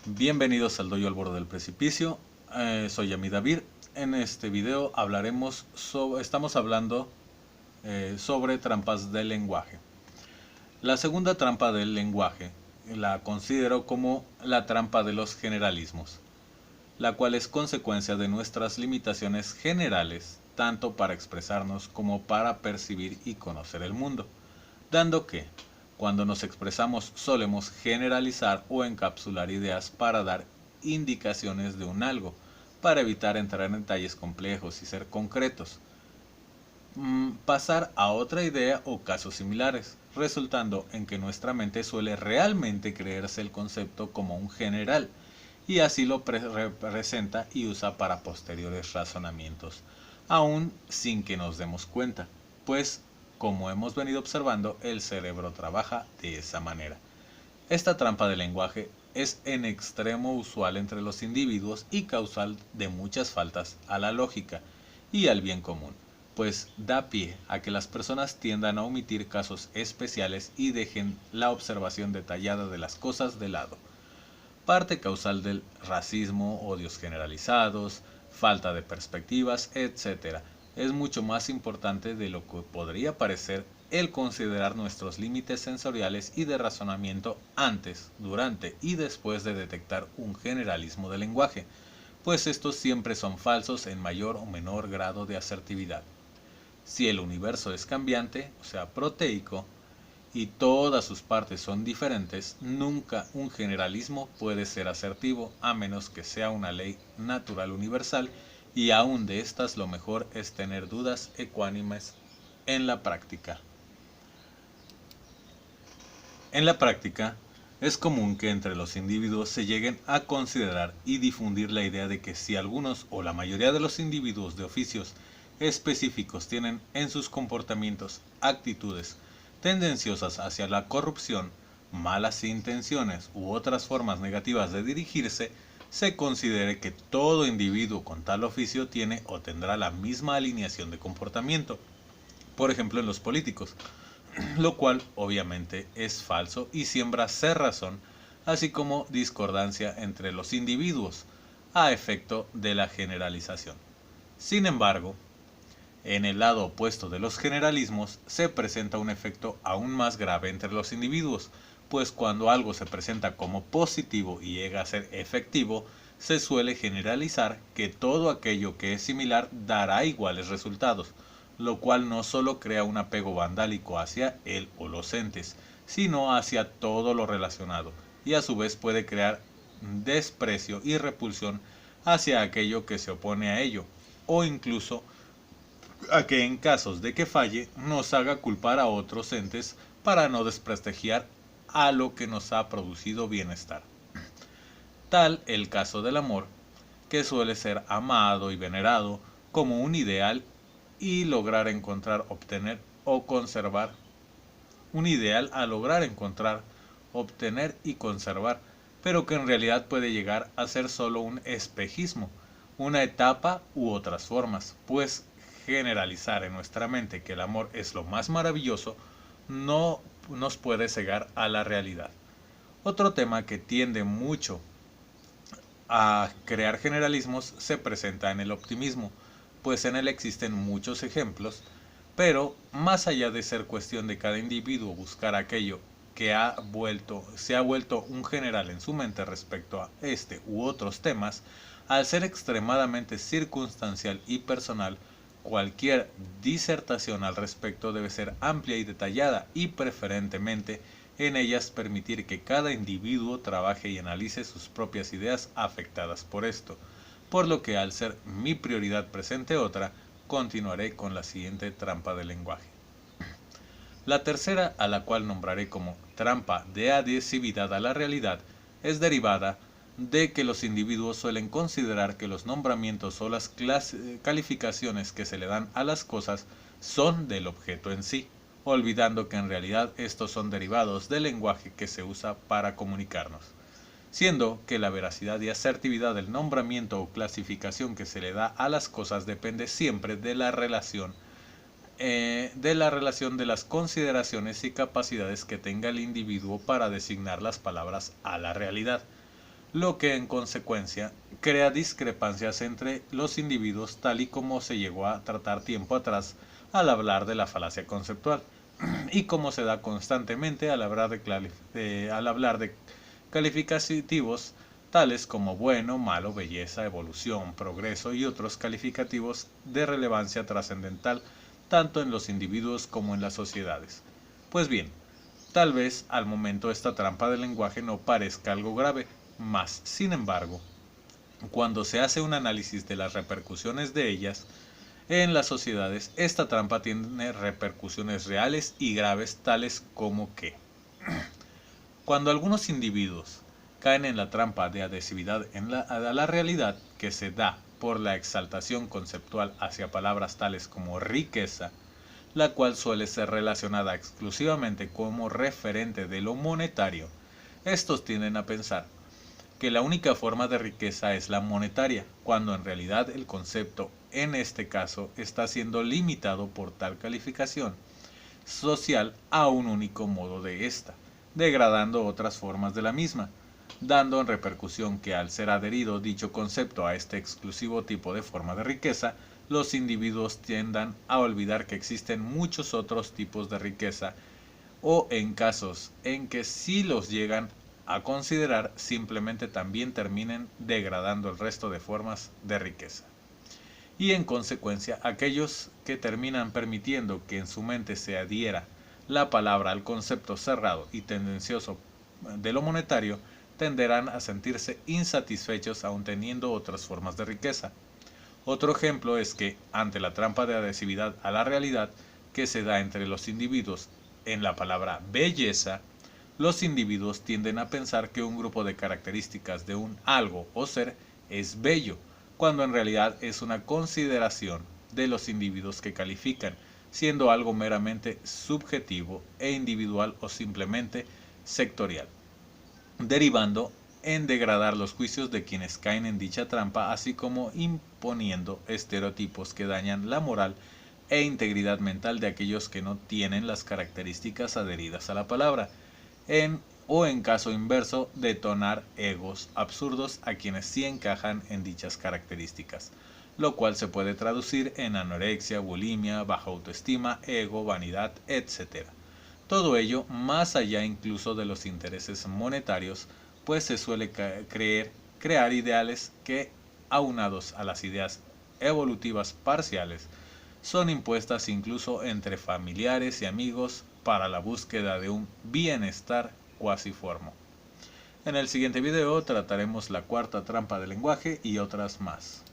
Bienvenidos al Dojo al Borde del Precipicio. Soy Yami David. En este video estamos hablando sobre trampas del lenguaje. La segunda trampa del lenguaje la considero como la trampa de los generalismos, la cual es consecuencia de nuestras limitaciones generales, tanto para expresarnos como para percibir y conocer el mundo, dando que, cuando nos expresamos, solemos generalizar o encapsular ideas para dar indicaciones de un algo, para evitar entrar en detalles complejos y ser concretos. Pasar a otra idea o casos similares, resultando en que nuestra mente suele realmente creerse el concepto como un general, y así lo representa y usa para posteriores razonamientos, aún sin que nos demos cuenta, pues, como hemos venido observando, el cerebro trabaja de esa manera. Esta trampa de lenguaje es en extremo usual entre los individuos y causal de muchas faltas a la lógica y al bien común, pues da pie a que las personas tiendan a omitir casos especiales y dejen la observación detallada de las cosas de lado. Parte causal del racismo, odios generalizados, falta de perspectivas, etc. Es mucho más importante de lo que podría parecer el considerar nuestros límites sensoriales y de razonamiento antes, durante y después de detectar un generalismo del lenguaje, pues estos siempre son falsos en mayor o menor grado de asertividad. Si el universo es cambiante, o sea, proteico, y todas sus partes son diferentes, nunca un generalismo puede ser asertivo a menos que sea una ley natural universal, y aún de estas lo mejor es tener dudas ecuánimes en la práctica. En la práctica, es común que entre los individuos se lleguen a considerar y difundir la idea de que si algunos o la mayoría de los individuos de oficios específicos tienen en sus comportamientos actitudes tendenciosas hacia la corrupción, malas intenciones u otras formas negativas de dirigirse, se considere que todo individuo con tal oficio tiene o tendrá la misma alineación de comportamiento. Por ejemplo, en los políticos, lo cual obviamente es falso y siembra cerrazón, así como discordancia entre los individuos, a efecto de la generalización. Sin embargo, en el lado opuesto de los generalismos se presenta un efecto aún más grave entre los individuos, pues cuando algo se presenta como positivo y llega a ser efectivo, se suele generalizar que todo aquello que es similar dará iguales resultados, lo cual no solo crea un apego vandálico hacia él o los entes, sino hacia todo lo relacionado, y a su vez puede crear desprecio y repulsión hacia aquello que se opone a ello, o incluso a que en casos de que falle nos haga culpar a otros entes para no desprestigiar a lo que nos ha producido bienestar. Tal el caso del amor, que suele ser amado y venerado como un ideal y lograr encontrar, obtener o conservar. Un ideal a lograr encontrar, obtener y conservar, pero que en realidad puede llegar a ser solo un espejismo, una etapa u otras formas, pues generalizar en nuestra mente que el amor es lo más maravilloso no nos puede cegar a la realidad. Otro tema que tiende mucho a crear generalismos se presenta en el optimismo, pues en él existen muchos ejemplos, pero más allá de ser cuestión de cada individuo buscar aquello que se ha vuelto un general en su mente respecto a este u otros temas, al ser extremadamente circunstancial y personal, cualquier disertación al respecto debe ser amplia y detallada y preferentemente en ellas permitir que cada individuo trabaje y analice sus propias ideas afectadas por esto, por lo que al ser mi prioridad presente otra, continuaré con la siguiente trampa del lenguaje. La tercera, a la cual nombraré como trampa de adhesividad a la realidad, es derivada de que los individuos suelen considerar que los nombramientos o las calificaciones que se le dan a las cosas son del objeto en sí, olvidando que en realidad estos son derivados del lenguaje que se usa para comunicarnos, siendo que la veracidad y asertividad del nombramiento o clasificación que se le da a las cosas depende siempre de la relación de las consideraciones y capacidades que tenga el individuo para designar las palabras a la realidad. lo que en consecuencia crea discrepancias entre los individuos tal y como se llegó a tratar tiempo atrás al hablar de la falacia conceptual y como se da constantemente al hablar de calificativos tales como bueno, malo, belleza, evolución, progreso y otros calificativos de relevancia trascendental tanto en los individuos como en las sociedades. Pues bien, tal vez al momento esta trampa del lenguaje no parezca algo grave, mas, sin embargo, cuando se hace un análisis de las repercusiones de ellas en las sociedades, esta trampa tiene repercusiones reales y graves tales como que cuando algunos individuos caen en la trampa de adhesividad a la realidad que se da por la exaltación conceptual hacia palabras tales como riqueza, la cual suele ser relacionada exclusivamente como referente de lo monetario, estos tienden a pensar que la única forma de riqueza es la monetaria, cuando en realidad el concepto en este caso está siendo limitado por tal calificación social a un único modo de esta, degradando otras formas de la misma, dando en repercusión que al ser adherido dicho concepto a este exclusivo tipo de forma de riqueza, los individuos tiendan a olvidar que existen muchos otros tipos de riqueza o en casos en que sí los llegan a considerar simplemente también terminen degradando el resto de formas de riqueza. Y en consecuencia aquellos que terminan permitiendo que en su mente se adhiera la palabra al concepto cerrado y tendencioso de lo monetario tenderán a sentirse insatisfechos aun teniendo otras formas de riqueza. Otro ejemplo es que, ante la trampa de adhesividad a la realidad que se da entre los individuos en la palabra belleza, los individuos tienden a pensar que un grupo de características de un algo o ser es bello, cuando en realidad es una consideración de los individuos que califican, siendo algo meramente subjetivo e individual o simplemente sectorial, derivando en degradar los juicios de quienes caen en dicha trampa, así como imponiendo estereotipos que dañan la moral e integridad mental de aquellos que no tienen las características adheridas a la palabra, o en caso inverso, detonar egos absurdos a quienes sí encajan en dichas características, lo cual se puede traducir en anorexia, bulimia, baja autoestima, ego, vanidad, etc. Todo ello más allá incluso de los intereses monetarios, pues se suele crear ideales que, aunados a las ideas evolutivas parciales, son impuestas incluso entre familiares y amigos para la búsqueda de un bienestar cuasiforme. En el siguiente video trataremos la cuarta trampa del lenguaje y otras más.